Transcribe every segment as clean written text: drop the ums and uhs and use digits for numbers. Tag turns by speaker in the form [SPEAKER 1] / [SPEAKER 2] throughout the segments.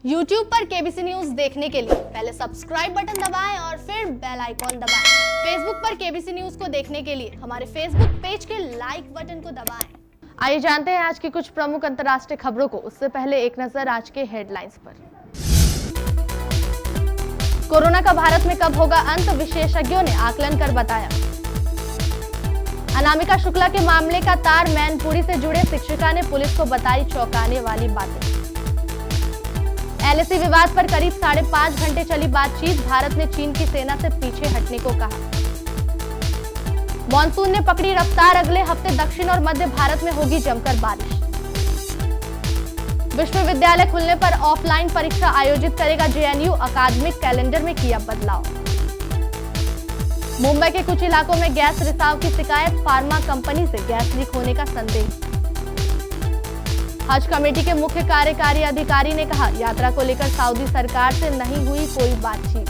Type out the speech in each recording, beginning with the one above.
[SPEAKER 1] YouTube पर KBC news देखने के लिए पहले सब्सक्राइब बटन दबाएं और फिर बेल आइकॉन दबाएं। Facebook पर केबीसी न्यूज को देखने के लिए हमारे Facebook पेज के लाइक बटन को दबाएं। आइए जानते हैं आज की कुछ प्रमुख अंतर्राष्ट्रीय खबरों को। उससे पहले एक नजर आज के हेडलाइंस पर। कोरोना का भारत में कब होगा अंत, विशेषज्ञों ने आकलन कर बताया। अनामिका शुक्ला के मामले का तार, मैनपुरी से जुड़े शिक्षिका ने पुलिस को बताई चौंकाने वाली बातें। एलएसी विवाद पर करीब 5.5 घंटे चली बातचीत, भारत ने चीन की सेना से पीछे हटने को कहा। मॉनसून ने पकड़ी रफ्तार, अगले हफ्ते दक्षिण और मध्य भारत में होगी जमकर बारिश। विश्वविद्यालय खुलने पर ऑफलाइन परीक्षा आयोजित करेगा जेएनयू, अकादमिक कैलेंडर में किया बदलाव। मुंबई के कुछ इलाकों में गैस रिसाव की शिकायत, फार्मा कंपनी से गैस लीक होने का संदेह। हज कमेटी के मुख्य कार्यकारी अधिकारी ने कहा, यात्रा को लेकर सऊदी सरकार से नहीं हुई कोई बातचीत।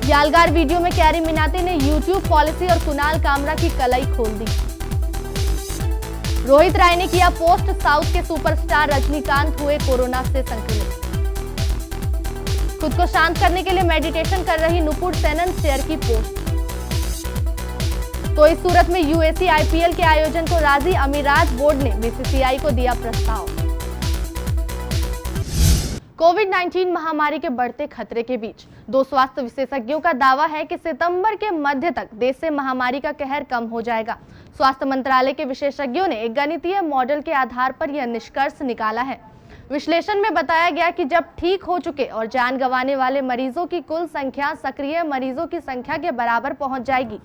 [SPEAKER 1] यालगार वीडियो में कैरी मिनाती ने यूट्यूब पॉलिसी और कुणाल कामरा की कलई खोल दी। रोहित राय ने किया पोस्ट, साउथ के सुपरस्टार रजनीकांत हुए कोरोना से संक्रमित। खुद को शांत करने के लिए मेडिटेशन कर रही नुपुर सेनन शेयर की पोस्ट। तो इस सूरत में यूएसी आईपीएल के आयोजन को राजी, अमीरात बोर्ड ने बीसीसीआई को दिया प्रस्ताव। कोविड-19 महामारी के बढ़ते खतरे के बीच दो स्वास्थ्य विशेषज्ञों का दावा है कि सितंबर के मध्य तक देश से महामारी का कहर कम हो जाएगा। स्वास्थ्य मंत्रालय के विशेषज्ञों ने एक गणितीय मॉडल के आधार पर यह निष्कर्ष निकाला है। विश्लेषण में बताया गया कि जब ठीक हो चुके और जान गंवाने वाले मरीजों की कुल संख्या सक्रिय मरीजों की संख्या के बराबर पहुंच जाएगी,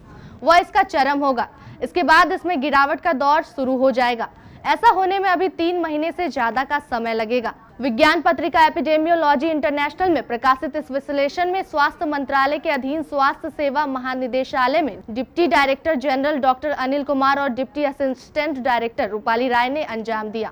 [SPEAKER 1] वह इसका चरम होगा। इसके बाद इसमें गिरावट का दौर शुरू हो जाएगा। ऐसा होने में अभी 3 महीने से ज्यादा का समय लगेगा। विज्ञान पत्रिका एपिडेमियोलॉजी इंटरनेशनल में प्रकाशित इस विश्लेषण में स्वास्थ्य मंत्रालय के अधीन स्वास्थ्य सेवा महानिदेशालय में deputy director general doctor Anil Kumar और डिप्टी असिस्टेंट डायरेक्टर रूपाली राय ने अंजाम दिया।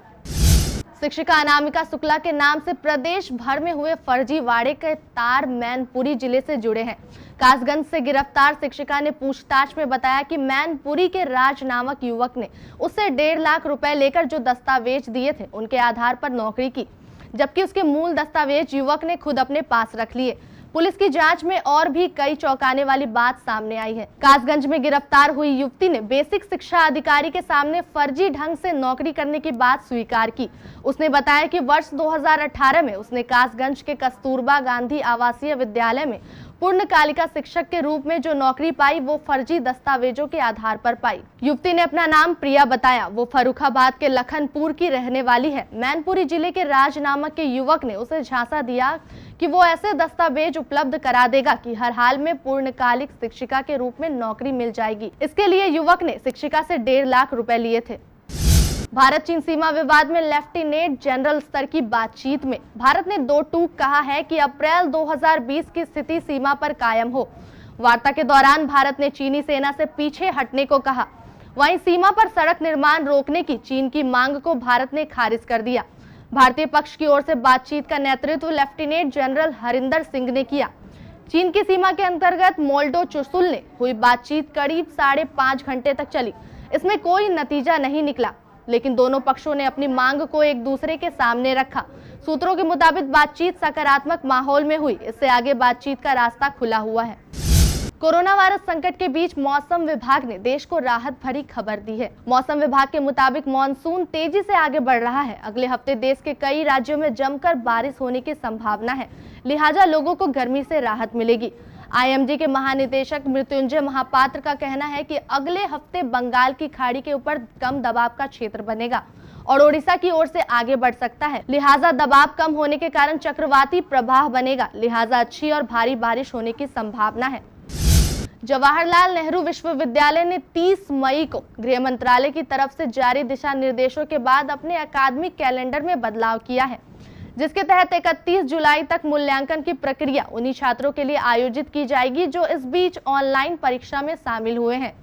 [SPEAKER 1] शिक्षिका अनामिका शुक्ला के नाम से प्रदेश भर में हुए फर्जीवाड़े के तार मैनपुरी जिले से जुड़े हैं। कासगंज से गिरफ्तार शिक्षिका ने पूछताछ में बताया कि मैनपुरी के राज नामक युवक ने उससे 1.5 लाख रुपए लेकर जो दस्तावेज दिए थे उनके आधार पर नौकरी की, जबकि उसके मूल दस्तावेज युवक ने खुद अपने पास रख लिए। पुलिस की जांच में और भी कई चौंकाने वाली बात सामने आई है। कासगंज में गिरफ्तार हुई युवती ने बेसिक शिक्षा अधिकारी के सामने फर्जी ढंग से नौकरी करने की बात स्वीकार की। उसने बताया कि वर्ष 2018 में उसने कासगंज के कस्तूरबा गांधी आवासीय विद्यालय में पूर्णकालिका शिक्षक के रूप में जो नौकरी पाई वो फर्जी दस्तावेजों के आधार पर पाई। युवती ने अपना नाम प्रिया बताया। वो फर्रुखाबाद के लखनपुर की रहने वाली है। मैनपुरी जिले के राज नामक के युवक ने उसे झांसा दिया कि वो ऐसे दस्तावेज उपलब्ध करा देगा कि हर हाल में पूर्णकालिक शिक्षिका के रूप में नौकरी मिल जाएगी। इसके लिए युवक ने शिक्षिका से 1.5 लाख रुपए लिए थे। भारत चीन सीमा विवाद में लेफ्टिनेंट जनरल स्तर की बातचीत में भारत ने 2 टूक कहा है कि अप्रैल 2020 की स्थिति सीमा पर कायम हो। वार्ता के दौरान भारत ने चीनी सेना से पीछे हटने को कहा। वहीं सीमा पर सड़क निर्माण रोकने की चीन की मांग को भारत ने खारिज कर दिया। भारतीय पक्ष की ओर से बातचीत का नेतृत्व लेफ्टिनेंट जनरल हरिंदर सिंह ने किया। चीन की सीमा के अंतर्गत मोल्डो चुशुल ने हुई बातचीत करीब 5.5 घंटे तक चली। इसमें कोई नतीजा नहीं निकला, लेकिन दोनों पक्षों ने अपनी मांग को एक दूसरे के सामने रखा। सूत्रों के मुताबिक बातचीत सकारात्मक माहौल में हुई। इससे आगे बातचीत का रास्ता खुला हुआ है। कोरोना वायरस संकट के बीच मौसम विभाग ने देश को राहत भरी खबर दी है। मौसम विभाग के मुताबिक मॉनसून तेजी से आगे बढ़ रहा है। अगले हफ्ते देश के कई राज्यों में जमकर बारिश होने की संभावना है, लिहाजा लोगों को गर्मी से राहत मिलेगी। आईएमडी के महानिदेशक मृत्युंजय महापात्र का कहना है कि अगले हफ्ते बंगाल की खाड़ी के ऊपर कम दबाव का क्षेत्र बनेगा और ओडिशा की ओर से आगे बढ़ सकता है। लिहाजा दबाव कम होने के कारण चक्रवाती प्रवाह बनेगा, लिहाजा अच्छी और भारी बारिश होने की संभावना है। जवाहरलाल नेहरू विश्वविद्यालय ने 30 मई को गृह मंत्रालय की तरफ से जारी दिशा निर्देशों के बाद अपने अकादमिक कैलेंडर में बदलाव किया है, जिसके तहत 31 जुलाई तक मूल्यांकन की प्रक्रिया उन्हीं छात्रों के लिए आयोजित की जाएगी जो इस बीच ऑनलाइन परीक्षा में शामिल हुए हैं।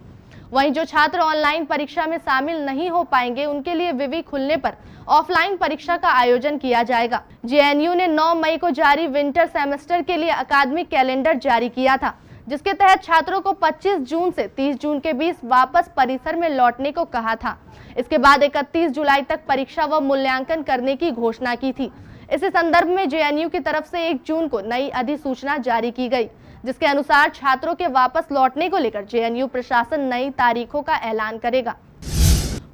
[SPEAKER 1] वहीं जो छात्र ऑनलाइन परीक्षा में शामिल नहीं हो पाएंगे उनके लिए विवि खुलने पर ऑफलाइन परीक्षा का आयोजन किया जाएगा। जेएनयू ने 9 मई को जारी विंटर सेमेस्टर के लिए अकादमिक कैलेंडर जारी किया था, जिसके तहत छात्रों को 25 जून से 30 जून के बीच वापस परिसर में लौटने को कहा था। इसके बाद 31 जुलाई तक परीक्षा व मूल्यांकन करने की घोषणा की थी। इसी संदर्भ में जेएनयू की तरफ से 1 जून को नई अधिसूचना जारी की गई, जिसके अनुसार छात्रों के वापस लौटने को लेकर जेएनयू प्रशासन नई तारीखों का ऐलान करेगा।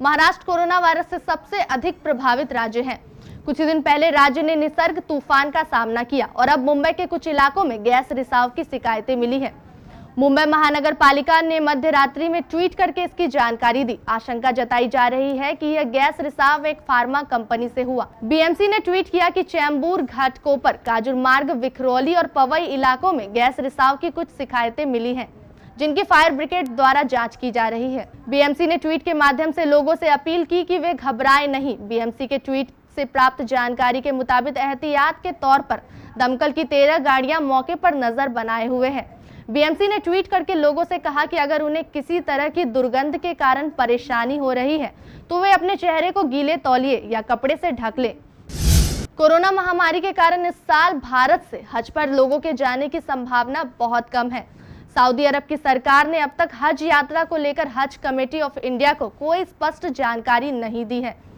[SPEAKER 1] महाराष्ट्र कोरोना वायरस से सबसे अधिक प्रभावित राज्य है। कुछ ही दिन पहले राज्य ने निसर्ग तूफान का सामना किया और अब मुंबई के कुछ इलाकों में गैस रिसाव की शिकायतें मिली है। मुंबई महानगर पालिका ने मध्य रात्रि में ट्वीट करके इसकी जानकारी दी। आशंका जताई जा रही है कि यह गैस रिसाव एक फार्मा कंपनी से हुआ। बीएमसी ने ट्वीट किया कि चैम्बूर, घाटकोपर, काजूर मार्ग, विखरौली और पवई इलाकों में गैस रिसाव की कुछ शिकायतें मिली हैं, जिनकी फायर ब्रिगेड द्वारा जांच की जा रही है। बीएमसी ने ट्वीट के माध्यम से लोगों से अपील की कि वे घबराएं नहीं। बीएमसी के ट्वीट से प्राप्त जानकारी के मुताबिक एहतियात के तौर पर दमकल की 13 गाड़ियां मौके पर नजर बनाए हुए हैं। बीएमसी ने ट्वीट करके लोगों से कहा कि अगर उन्हें किसी तरह की दुर्गंध के कारण परेशानी हो रही है तो वे अपने चेहरे को गीले तौलिए या कपड़े से ढक लें। कोरोना महामारी के कारण इस साल भारत से हज पर लोगों के जाने की संभावना बहुत कम है। सऊदी अरब की सरकार ने अब तक हज यात्रा को लेकर हज कमेटी ऑफ इंडिया को कोई स्पष्ट जानकारी नहीं दी है।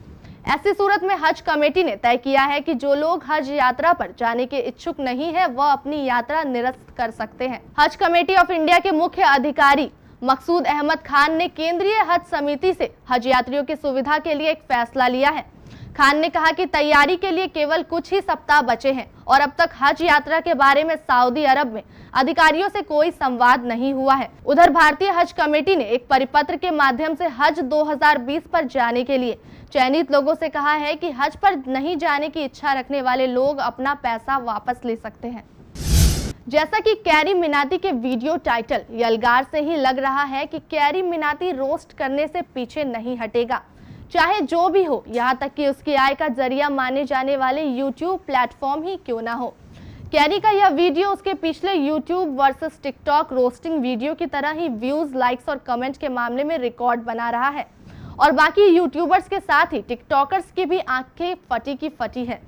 [SPEAKER 1] ऐसी सूरत में हज कमेटी ने तय किया है कि जो लोग हज यात्रा पर जाने के इच्छुक नहीं है वह अपनी यात्रा निरस्त कर सकते हैं। हज कमेटी ऑफ इंडिया के मुख्य अधिकारी मकसूद अहमद खान ने केंद्रीय हज समिति से हज यात्रियों की सुविधा के लिए एक फैसला लिया है। खान ने कहा कि तैयारी के लिए केवल कुछ ही सप्ताह बचे हैं और अब तक हज यात्रा के बारे में सऊदी अरब में अधिकारियों से कोई संवाद नहीं हुआ है। उधर भारतीय हज कमेटी ने एक परिपत्र के माध्यम से हज 2020 पर जाने के लिए चयनित लोगों से कहा है कि हज पर नहीं जाने की इच्छा रखने वाले लोग अपना पैसा वापस ले सकते हैं। जैसा कि कैरी मिनाती के वीडियो टाइटल यलगार से ही लग रहा है कि कैरी मिनाती रोस्ट करने से पीछे नहीं हटेगा, चाहे जो भी हो, यहाँ तक कि उसकी आय का जरिया माने जाने वाले यूट्यूब प्लेटफॉर्म ही क्यों ना हो। कैरी का यह वीडियो उसके पिछले YouTube versus TikTok roasting video की तरह ही व्यूज, लाइक्स और कमेंट के मामले में रिकॉर्ड बना रहा है और बाकी यूट्यूबर्स के साथ ही टिकटॉकर्स की भी आंखें फटी की फटी है।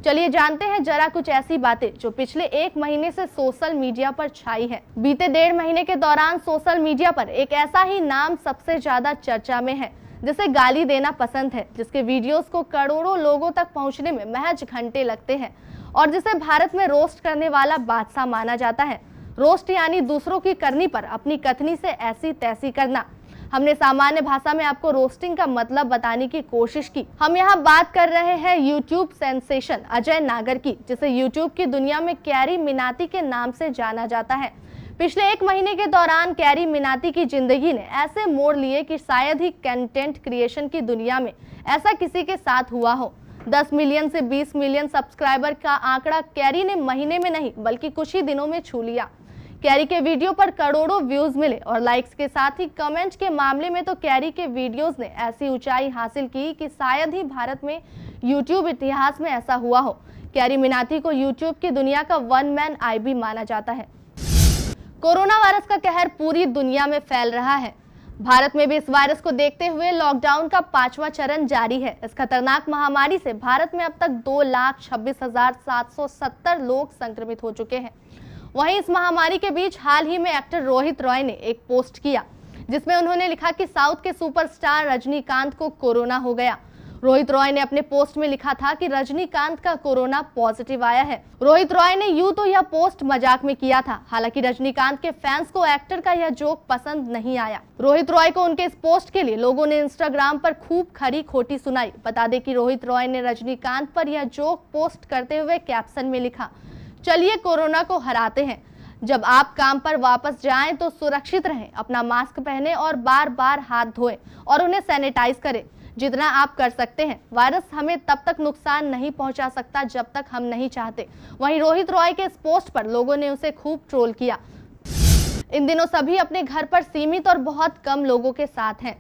[SPEAKER 1] चलिए जानते हैं जरा कुछ ऐसी बातें जो पिछले 1 महीने से सोशल मीडिया पर छाई है। बीते 1.5 महीने के दौरान सोशल मीडिया पर एक ऐसा ही नाम सबसे ज्यादा चर्चा में है, जिसे गाली देना पसंद है, जिसके वीडियोस को करोड़ों लोगों तक पहुंचने में महज घंटे लगते हैं और जिसे भारत में रोस्ट करने वाला बादशाह माना जाता है। रोस्ट यानी दूसरों की करनी पर अपनी कथनी से ऐसी तैसी करना। हमने सामान्य भाषा में आपको रोस्टिंग का मतलब बताने की कोशिश की। हम यहाँ बात कर रहे हैं यूट्यूब सेंसेशन अजय नागर की, जिसे यूट्यूब की दुनिया में कैरी मिनाती के नाम से जाना जाता है। पिछले 1 महीने के दौरान कैरी मिनाती की जिंदगी ने ऐसे मोड़ लिए कि शायद ही कंटेंट क्रिएशन की दुनिया में ऐसा किसी के साथ हुआ हो। 10 मिलियन से 20 मिलियन सब्सक्राइबर का आंकड़ा कैरी ने महीने में नहीं बल्कि कुछ ही दिनों में छू लिया। कैरी के वीडियो पर करोड़ों व्यूज मिले और लाइक्स के साथ ही कमेंट्स के मामले में तो कैरी के वीडियोस ने ऐसी ऊंचाई हासिल की कि शायद ही भारत में यूट्यूब इतिहास में ऐसा हुआ हो। कैरी मिनाती को यूट्यूब की दुनिया का वन मैन आईबी माना जाता है। कोरोना वायरस का कहर पूरी दुनिया में फैल रहा है। भारत में भी इस वायरस को देखते हुए लॉकडाउन का 5वां चरण जारी है। इस खतरनाक महामारी से भारत में अब तक 2,26,770 लोग संक्रमित हो चुके हैं। वहीं इस महामारी के बीच हाल ही में एक्टर रोहित रॉय ने एक पोस्ट किया, जिसमें उन्होंने लिखा कि साउथ के सुपरस्टार रजनीकांत को कोरोना हो गया। रोहित रॉय ने अपने पोस्ट में लिखा था कि रजनीकांत का कोरोना पॉजिटिव आया है। रोहित रॉय ने यूं तो यह पोस्ट मजाक में किया था, हालांकि रजनीकांत के फैंस को एक्टर का यह जोक पसंद नहीं आया। रोहित रॉय को उनके इस पोस्ट के लिए लोगों ने इंस्टाग्राम पर खूब खरी खोटी सुनाई। बता दें कि रोहित रॉय ने रजनीकांत पर यह जोक पोस्ट करते हुए कैप्शन में लिखा, चलिए कोरोना को हराते हैं। जब आप काम पर वापस जाएं तो सुरक्षित रहें, अपना मास्क पहने और बार बार हाथ धोएं और उन्हें सैनिटाइज करें जितना आप कर सकते हैं। वायरस हमें तब तक नुकसान नहीं पहुंचा सकता जब तक हम नहीं चाहते। वहीं रोहित रॉय के इस पोस्ट पर लोगों ने उसे खूब ट्रोल किया। इन दिनों सभी अपने घर पर सीमित और बहुत कम लोगों के साथ हैं,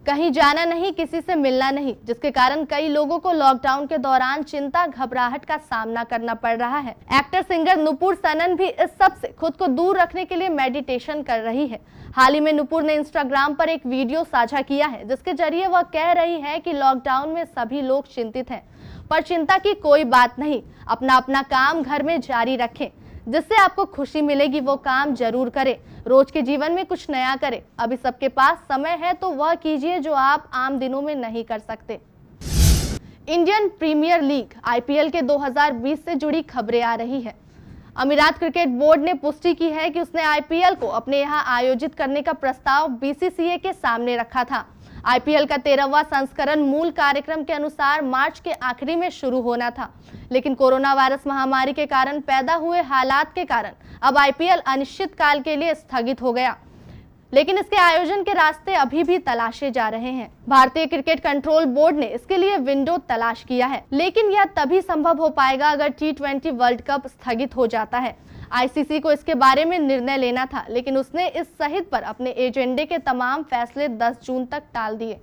[SPEAKER 1] कहीं जाना नहीं, किसी से मिलना नहीं, जिसके कारण कई लोगों को लॉकडाउन के दौरान चिंता, घबराहट का सामना करना पड़ रहा है। एक्टर सिंगर नुपुर सनन भी इस सब से खुद को दूर रखने के लिए मेडिटेशन कर रही है। हाल ही में नुपुर ने इंस्टाग्राम पर एक वीडियो साझा किया है, जिसके जरिए वह कह रही है कि लॉकडाउन में सभी लोग चिंतित हैं, पर चिंता की कोई बात नहीं, अपना अपना काम घर में जारी रखें, जिससे आपको खुशी मिलेगी वो काम जरूर करें। रोज के जीवन में कुछ नया करें। अभी सबके पास समय है तो वह कीजिए जो आप आम दिनों में नहीं कर सकते। इंडियन प्रीमियर लीग आईपीएल के 2020 से जुड़ी खबरें आ रही है। अमीरात क्रिकेट बोर्ड ने पुष्टि की है कि उसने आईपीएल को अपने यहां आयोजित करने का प्रस्ताव बीसीसीए के सामने रखा था। आईपीएल का 13वां संस्करण मूल कार्यक्रम के अनुसार मार्च के आखिरी में शुरू होना था, लेकिन कोरोना वायरस महामारी के कारण पैदा हुए हालात के कारण अब आईपीएल अनिश्चित काल के लिए स्थगित हो गया। लेकिन इसके आयोजन के रास्ते अभी भी तलाशे जा रहे हैं। भारतीय क्रिकेट कंट्रोल बोर्ड ने इसके लिए विंडो तलाश किया है, लेकिन यह तभी संभव हो पाएगा अगर T20 वर्ल्ड कप स्थगित हो जाता है। आईसीसी को इसके बारे में निर्णय लेना था, लेकिन उसने इस सहित पर अपने एजेंडे के तमाम फैसले 10 जून तक टाल दिए।